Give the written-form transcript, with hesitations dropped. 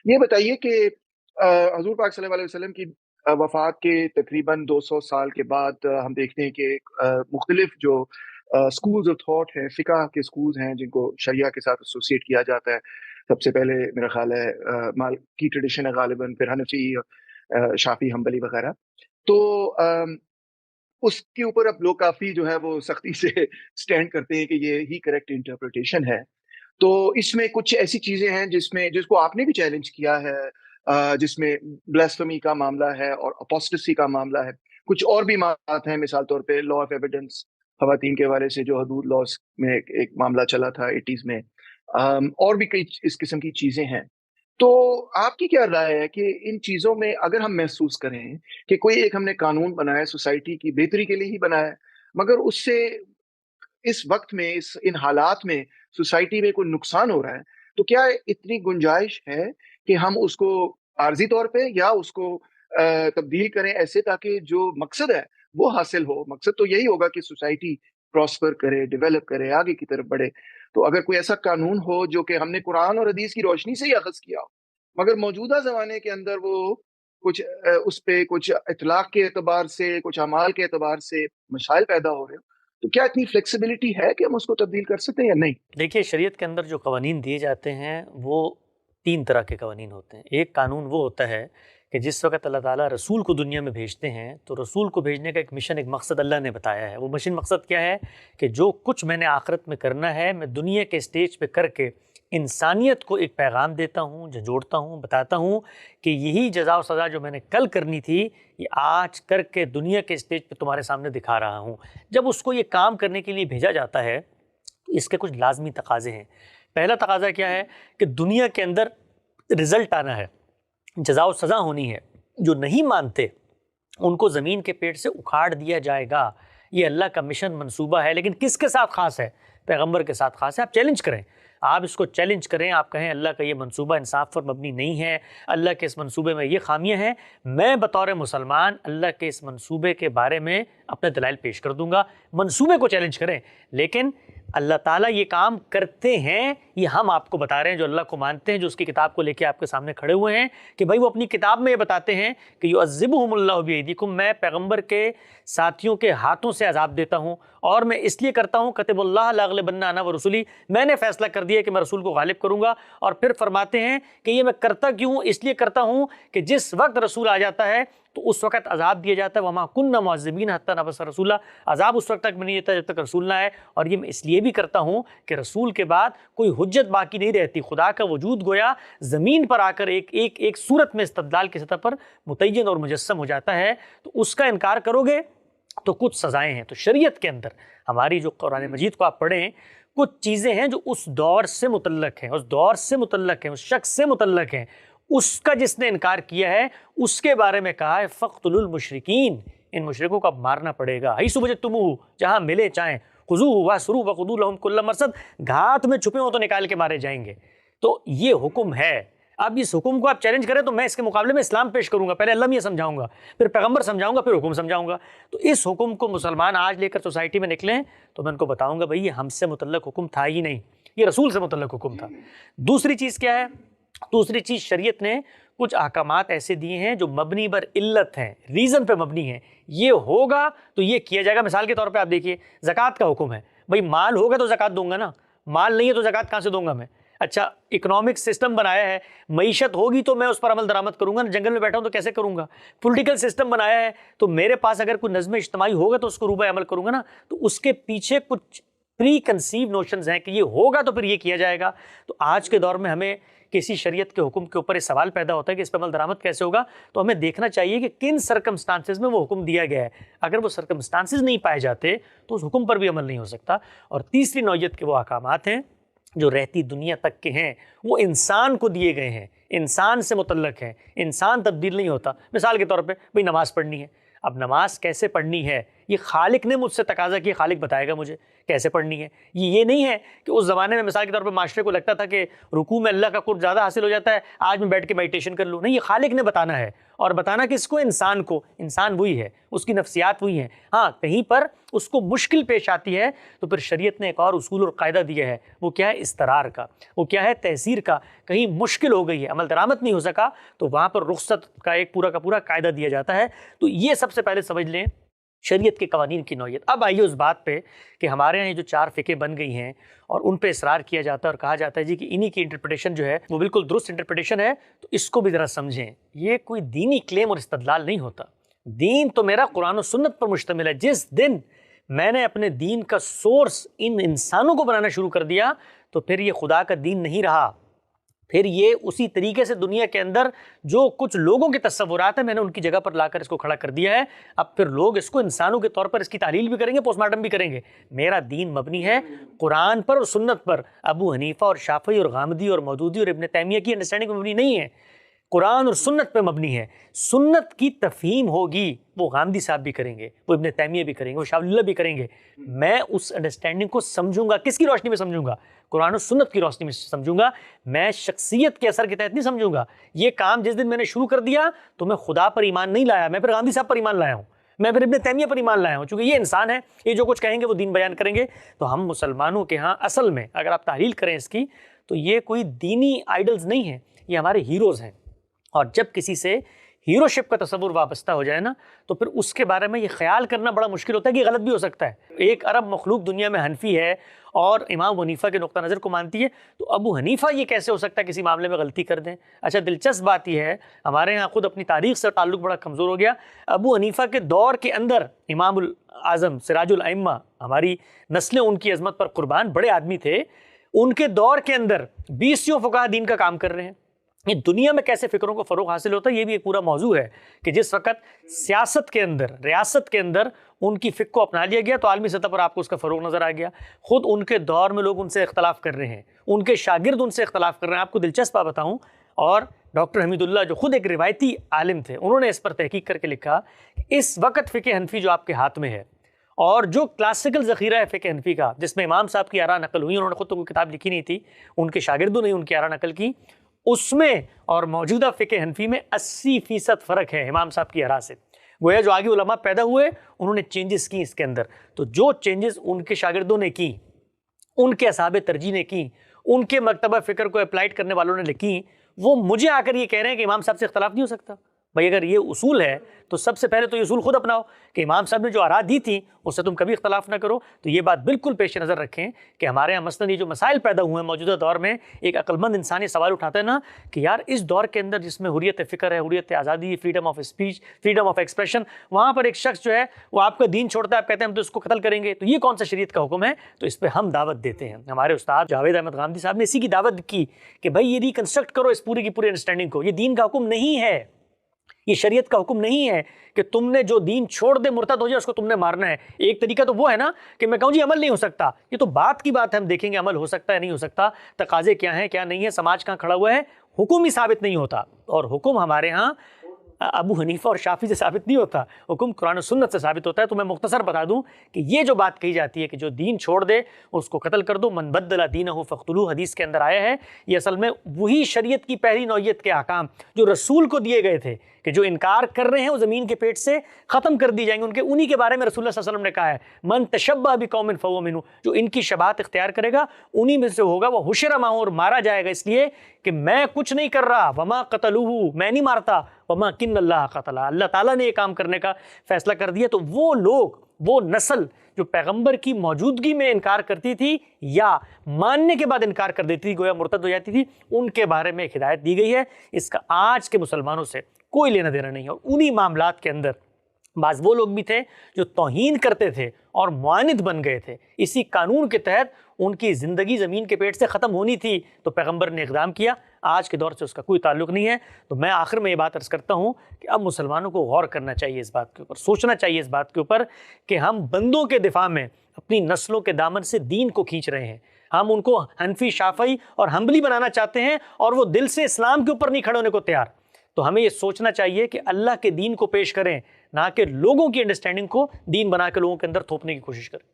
یہ بتائیے کہ حضور پاک صلی اللہ علیہ وسلم کی وفات کے تقریباً 200 سال کے بعد ہم دیکھتے ہیں کہ مختلف جو سکولز آف تھاٹ ہیں، فقہ کے سکولز ہیں جن کو شریعہ کے ساتھ ایسوسیٹ کیا جاتا ہے. سب سے پہلے میرا خیال ہے مالکی ٹریڈیشن ہے غالباً، پھر حنفی، شافی، حنبلی وغیرہ. تو اس کے اوپر اب لوگ کافی جو ہے وہ سختی سے سٹینڈ کرتے ہیں کہ یہ ہی کریکٹ انٹرپریٹیشن ہے. تو اس میں کچھ ایسی چیزیں ہیں جس کو آپ نے بھی چیلنج کیا ہے، جس میں بلاسفمی کا معاملہ ہے اور اپوسٹسی کا معاملہ ہے. کچھ اور بھی معاملات ہیں، مثال طور پہ لا آف ایویڈنس، خواتین کے حوالے سے جو حدود لاس میں ایک معاملہ چلا تھا 80s میں. اور بھی کئی اس قسم کی چیزیں ہیں. تو آپ کی کیا رائے ہے کہ ان چیزوں میں اگر ہم محسوس کریں کہ کوئی ایک ہم نے قانون بنایا سوسائٹی کی بہتری کے لیے ہی بنایا، مگر اس سے اس وقت میں ان حالات میں سوسائٹی میں کوئی نقصان ہو رہا ہے، تو کیا اتنی گنجائش ہے کہ ہم اس کو عارضی طور پہ یا اس کو تبدیل کریں ایسے تاکہ جو مقصد ہے وہ حاصل ہو؟ مقصد تو یہی ہوگا کہ سوسائٹی پراسپر کرے، ڈیولپ کرے، آگے کی طرف بڑھے. تو اگر کوئی ایسا قانون ہو جو کہ ہم نے قرآن اور حدیث کی روشنی سے ہی اخذ کیا ہو، مگر موجودہ زمانے کے اندر وہ کچھ اس پہ کچھ اطلاق کے اعتبار سے، کچھ اعمال کے اعتبار سے مسائل پیدا ہو رہے ہو، تو کیا اتنی فلیکسیبلٹی ہے کہ ہم اس کو تبدیل کر سکتے ہیں یا نہیں؟ دیکھیے، شریعت کے اندر جو قوانین دیے جاتے ہیں وہ تین طرح کے قوانین ہوتے ہیں. ایک قانون وہ ہوتا ہے کہ جس وقت اللہ تعالیٰ رسول کو دنیا میں بھیجتے ہیں تو رسول کو بھیجنے کا ایک مشن، ایک مقصد اللہ نے بتایا ہے. وہ مقصد کیا ہے کہ جو کچھ میں نے آخرت میں کرنا ہے میں دنیا کے اسٹیج پہ کر کے انسانیت کو ایک پیغام دیتا ہوں، جھنجھوڑتا ہوں، بتاتا ہوں کہ یہی جزا و سزا جو میں نے کل کرنی تھی یہ آج کر کے دنیا کے اسٹیج پہ تمہارے سامنے دکھا رہا ہوں. جب اس کو یہ کام کرنے کے لیے بھیجا جاتا ہے تو اس کے کچھ لازمی تقاضے ہیں. پہلا تقاضا کیا ہے کہ دنیا کے اندر رزلٹ آنا ہے، جزا و سزا ہونی ہے. جو نہیں مانتے ان کو زمین کے پیٹ سے اکھاڑ دیا جائے گا. یہ اللہ کا مشن، منصوبہ ہے. لیکن کس کے ساتھ خاص ہے؟ پیغمبر کے ساتھ خاص ہے. آپ چیلنج کریں، آپ اس کو چیلنج کریں، آپ کہیں اللہ کا یہ منصوبہ انصاف پر مبنی نہیں ہے، اللہ کے اس منصوبے میں یہ خامیاں ہیں. میں بطور مسلمان اللہ کے اس منصوبے کے بارے میں اپنے دلائل پیش کر دوں گا. منصوبے کو چیلنج کریں، لیکن اللہ تعالیٰ یہ کام کرتے ہیں یہ ہم آپ کو بتا رہے ہیں جو اللہ کو مانتے ہیں، جو اس کی کتاب کو لے کے آپ کے سامنے کھڑے ہوئے ہیں کہ بھائی وہ اپنی کتاب میں یہ بتاتے ہیں کہ یعذبہم اللہ بایدیکم، میں پیغمبر کے ساتھیوں کے ہاتھوں سے عذاب دیتا ہوں اور میں اس لیے کرتا ہوں کتب اللہ لاغلبن انا ورسلی، میں نے فیصلہ کر دیا کہ میں رسول کو غالب کروں گا. اور پھر فرماتے ہیں کہ یہ میں کرتا کیوں ہوں؟ اس لیے کرتا ہوں کہ جس وقت رسول آ جاتا ہے تو اس وقت عذاب دیا جاتا ہے. وما کننا معذبین حتی نبعث رسولا، عذاب اس وقت تک میں نہیں دیتا جب تک رسول نہ آئے. اور یہ میں اس لیے بھی کرتا ہوں کہ رسول کے بعد کوئی حجت باقی نہیں رہتی. خدا کا وجود گویا زمین پر آ کر ایک صورت میں استدلال کی سطح پر متعین اور مجسم ہو جاتا ہے. تو اس کا انکار کرو گے تو کچھ سزائیں ہیں. تو شریعت کے اندر ہماری جو قرآن مجید کو آپ پڑھیں، کچھ چیزیں ہیں جو اس دور سے متعلق ہیں، اس دور سے متعلق ہیں، اس شخص سے متعلق ہیں. اس کا جس نے انکار کیا ہے اس کے بارے میں کہا ہے فَاقْتُلُوا الْمُشْرِكِينَ، ان مشرکوں کو اب مارنا پڑے گا. حَيْثُ وَجَدْتُمُوهُ، جہاں ملے چاہیں، خُذُوهُ وَاحْصُرُوهُ وَخُذُوا لَهُمْ كُلَّ مَرْصَدٍ، گھات میں چھپے ہوں تو نکال کے مارے جائیں گے. تو یہ حکم ہے. اب اس حکم کو آپ چیلنج کریں تو میں اس کے مقابلے میں اسلام پیش کروں گا. پہلے اللہ میں یہ سمجھاؤں گا، پھر پیغمبر سمجھاؤں گا، پھر حکم سمجھاؤں گا. تو اس حکم کو مسلمان آج لے کر سوسائٹی میں نکلیں تو میں ان کو بتاؤں گا بھئی یہ ہم سے متعلق حکم تھا ہی نہیں، یہ رسول سے متعلق حکم تھا. دوسری چیز کیا ہے؟ دوسری چیز، شریعت نے کچھ احکامات ایسے دیے ہیں جو مبنی بر علت ہیں، ریزن پہ مبنی ہیں. یہ ہوگا تو یہ کیا جائے گا. مثال کے طور پہ آپ دیکھیے زکوٰۃ کا حکم ہے. بھئی مال ہوگا تو زکوٰۃ دوں گا نا، مال نہیں ہے تو زکوٰۃ کہاں سے دوں گا میں؟ اچھا، اکنامک سسٹم بنایا ہے، معیشت ہوگی تو میں اس پر عمل درآمد کروں گا نا. جنگل میں بیٹھا ہوں تو کیسے کروں گا؟ پولیٹیکل سسٹم بنایا ہے تو میرے پاس اگر کوئی نظم اجتماعی ہوگا تو اس کو روبہ عمل کروں گا نا. تو اس کے پیچھے کچھ پری کنسیو نوشنز ہیں کہ یہ ہوگا تو پھر یہ کیا جائے گا. تو آج کے دور میں ہمیں کسی شریعت کے حکم کے اوپر یہ سوال پیدا ہوتا ہے کہ اس پہ عمل درآمد کیسے ہوگا. تو ہمیں دیکھنا چاہیے کہ کن سرکمسٹانسز میں وہ حکم دیا گیا ہے. اگر وہ سرکمسٹانسز نہیں پائے جاتے تو اس حکم پر بھی عمل نہیں ہو سکتا. اور تیسری نوعیت کے وہ احکامات ہیں جو رہتی دنیا تک کے ہیں، وہ انسان کو دیے گئے ہیں، انسان سے متعلق ہیں، انسان تبدیل نہیں ہوتا. مثال کے طور پہ بھئی نماز پڑھنی ہے. اب نماز کیسے پڑھنی ہے یہ خالق نے مجھ سے تقاضا کیا، خالق بتائے گا مجھے کیسے پڑھنی ہے. یہ نہیں ہے کہ اس زمانے میں مثال کے طور پہ معاشرے کو لگتا تھا کہ رکوع میں اللہ کا قرب زیادہ حاصل ہو جاتا ہے، آج میں بیٹھ کے میڈیٹیشن کر لوں. نہیں، یہ خالق نے بتانا ہے. اور بتانا کس کو؟ انسان کو. انسان وہی ہے، اس کی نفسیات وہی ہیں. ہاں کہیں پر اس کو مشکل پیش آتی ہے تو پھر شریعت نے ایک اور اصول اور قاعدہ دیا ہے. وہ کیا ہے؟ استرار کا. وہ کیا ہے؟ تحسیر کا. کہیں مشکل ہو گئی ہے، عمل درآمد نہیں ہو سکا، تو وہاں پر رخصت کا ایک پورا کا پورا قاعدہ دیا جاتا ہے. تو یہ سب سے پہلے سمجھ لیں شریعت کے قوانین کی نوعیت. اب آئیے اس بات پہ کہ ہمارے یہاں یہ جو 4 فقہ بن گئی ہیں اور ان پہ اصرار کیا جاتا ہے اور کہا جاتا ہے جی کہ انہی کی انٹرپریٹیشن جو ہے وہ بالکل درست انٹرپریٹیشن ہے، تو اس کو بھی ذرا سمجھیں. یہ کوئی دینی کلیم اور استدلال نہیں ہوتا. دین تو میرا قرآن و سنت پر مشتمل ہے. جس دن میں نے اپنے دین کا سورس ان انسانوں کو بنانا شروع کر دیا تو پھر یہ خدا کا دین نہیں رہا. پھر یہ اسی طریقے سے دنیا کے اندر جو کچھ لوگوں کے تصورات ہیں میں نے ان کی جگہ پر لا کر اس کو کھڑا کر دیا ہے. اب پھر لوگ اس کو انسانوں کے طور پر اس کی تحلیل بھی کریں گے، پوسٹ مارٹم بھی کریں گے. میرا دین مبنی ہے قرآن پر اور سنت پر. ابو حنیفہ اور شافعی اور غامدی اور مودودی اور ابن تیمیہ کی انڈرسٹینڈنگ مبنی نہیں ہے، قرآن اور سنت پہ مبنی ہے. سنت کی تفہیم ہوگی، وہ غامدی صاحب بھی کریں گے، وہ ابن تیمیہ بھی کریں گے، وہ شاہ ولی اللہ بھی کریں گے. میں اس انڈرسٹینڈنگ کو سمجھوں گا. کس کی روشنی میں سمجھوں گا؟ قرآن و سنت کی روشنی میں سمجھوں گا. میں شخصیت کے اثر کے تحت نہیں سمجھوں گا. یہ کام جس دن میں نے شروع کر دیا تو میں خدا پر ایمان نہیں لایا، میں پھر غامدی صاحب پر ایمان لایا ہوں، میں پھر ابن تیمیہ پر ایمان لایا ہوں. چونکہ یہ انسان ہے، یہ جو کچھ کہیں گے وہ دین بیان کریں گے. تو ہم مسلمانوں کے ہاں اصل میں اگر آپ تحلیل کریں اس کی تو یہ کوئی دینی آئیڈلز نہیں ہیں، یہ ہمارے ہیروز ہیں. اور جب کسی سے ہیرو شپ کا تصور وابستہ ہو جائے نا تو پھر اس کے بارے میں یہ خیال کرنا بڑا مشکل ہوتا ہے کہ غلط بھی ہو سکتا ہے. 1 ارب مخلوق دنیا میں حنفی ہے اور امام حنیفہ کے نقطہ نظر کو مانتی ہے، تو ابو حنیفہ یہ کیسے ہو سکتا ہے کسی معاملے میں غلطی کر دیں؟ اچھا دلچسپ بات یہ ہے، ہمارے ہاں خود اپنی تاریخ سے تعلق بڑا کمزور ہو گیا. ابو حنیفہ کے دور کے اندر امام الاعظم سراج الائمہ، ہماری نسلیں ان کی عظمت پر قربان، بڑے آدمی تھے. ان کے دور کے اندر 20 فقہا دین کا کام کر رہے ہیں. یہ دنیا میں کیسے فکروں کو فروغ حاصل ہوتا ہے یہ بھی ایک پورا موضوع ہے کہ جس وقت سیاست کے اندر، ریاست کے اندر ان کی فقہ کو اپنا لیا گیا تو عالمی سطح پر آپ کو اس کا فروغ نظر آ گیا. خود ان کے دور میں لوگ ان سے اختلاف کر رہے ہیں، ان کے شاگرد ان سے اختلاف کر رہے ہیں. آپ کو دلچسپ بات بتاؤں، اور ڈاکٹر حمید اللہ جو خود ایک روایتی عالم تھے، انہوں نے اس پر تحقیق کر کے لکھا کہ اس وقت فقہ حنفی جو آپ کے ہاتھ میں ہے اور جو کلاسیکل ذخیرہ ہے فقہ حنفی کا، جس میں امام صاحب کی آراء نقل ہوئی، انہوں نے خود تو کوئی کتاب لکھی نہیں تھی، ان کے شاگردوں نے ان کی آراء نقل کی، اس میں اور موجودہ فقہ حنفی میں 80% فرق ہے امام صاحب کی آراء سے. گویا جو آگے علماء پیدا ہوئے انہوں نے چینجز کی اس کے اندر. تو جو چینجز ان کے شاگردوں نے کی، ان کے اصحاب ترجیح نے کی، ان کے مکتبہ فکر کو اپلائیڈ کرنے والوں نے لکھی، وہ مجھے آ کر یہ کہہ رہے ہیں کہ امام صاحب سے اختلاف نہیں ہو سکتا. بھائی اگر یہ اصول ہے تو سب سے پہلے تو یہ اصول خود اپناؤ کہ امام صاحب نے جو آراء دی تھی اس سے تم کبھی اختلاف نہ کرو. تو یہ بات بالکل پیش نظر رکھیں کہ ہمارے یہاں مثلاً یہ جو مسائل پیدا ہوئے ہیں موجودہ دور میں، ایک عقل مند انسان یہ سوال اٹھاتا ہے نا کہ یار اس دور کے اندر جس میں حریت فکر ہے، حریت آزادی، freedom of speech, freedom of expression, وہاں پر ایک شخص جو ہے وہ آپ کا دین چھوڑتا ہے، آپ کہتے ہیں ہم تو اس کو قتل کریں گے، تو یہ کون سا شریعت کا حکم ہے؟ تو اس پہ ہم دعوت دیتے ہیں. ہمارے استاد جاوید احمد غامدی صاحب نے اسی کی دعوت کی کہ بھائی یہ ریکنسٹرکٹ کرو اس پوری کی پوری انڈرسٹینڈنگ کو. یہ دین کا حکم نہیں ہے، یہ شریعت کا حکم نہیں ہے کہ تم نے جو دین چھوڑ دے، مرتد ہو جائے، اس کو تم نے مارنا ہے. ایک طریقہ تو وہ ہے نا کہ میں کہوں جی عمل نہیں ہو سکتا، یہ تو بات کی بات ہے، ہم دیکھیں گے عمل ہو سکتا ہے نہیں ہو سکتا، تقاضے کیا ہیں کیا نہیں ہے، سماج کہاں کھڑا ہوا ہے. حکم ہی ثابت نہیں ہوتا، اور حکم ہمارے ہاں ابو حنیفہ اور شافعی سے ثابت نہیں ہوتا، حکم قرآن و سنت سے ثابت ہوتا ہے. تو میں مختصر بتا دوں کہ یہ جو بات کہی جاتی ہے کہ جو دین چھوڑ دے اس کو قتل کر دو، من بدل دینہ فاقتلوہ، حدیث کے اندر آیا ہے، یہ اصل میں وہی شریعت کی پہلی نوعیت کے احکام جو رسول کو دیے گئے تھے کہ جو انکار کر رہے ہیں وہ زمین کے پیٹ سے ختم کر دی جائیں گے. انہی کے بارے میں رسول اللہ صلی اللہ علیہ وسلم نے کہا ہے من تشبہ بقوم فہو منہ، جو ان کی شباہت اختیار کرے گا انہی میں سے ہوگا، وہ حشر معہ، اور مارا جائے گا اس لیے کہ میں کچھ نہیں کر رہا، وما قتلوہ، میں نہیں مارتا، وما کن اللہ قتلہ، اللہ تعالیٰ نے یہ کام کرنے کا فیصلہ کر دیا. تو وہ لوگ، وہ نسل جو پیغمبر کی موجودگی میں انکار کرتی تھی یا ماننے کے بعد انکار کر دیتی تھی، گویا مرتد ہو جاتی تھی، ان کے بارے میں ایک ہدایت دی گئی ہے. اس کا آج کے مسلمانوں سے کوئی لینا دینا نہیں ہے. اور انہی معاملات کے اندر بعض وہ لوگ بھی تھے جو توہین کرتے تھے اور معاند بن گئے تھے. اسی قانون کے تحت ان کی زندگی زمین کے پیٹ سے ختم ہونی تھی تو پیغمبر نے اقدام کیا. آج کے دور سے اس کا کوئی تعلق نہیں ہے. تو میں آخر میں یہ بات عرض کرتا ہوں کہ اب مسلمانوں کو غور کرنا چاہیے اس بات کے اوپر، سوچنا چاہیے اس بات کے اوپر کہ ہم بندوں کے دفاع میں اپنی نسلوں کے دامن سے دین کو کھینچ رہے ہیں. ہم ان کو حنفی، شافعی اور حنبلی بنانا چاہتے ہیں اور وہ دل سے اسلام کے اوپر نہیں کھڑے ہونے کو تیار. تو ہمیں یہ سوچنا چاہیے کہ اللہ کے دین کو پیش کریں، نہ کہ لوگوں کی انڈرسٹینڈنگ کو دین بنا کے لوگوں کے اندر تھوپنے کی کوشش کریں۔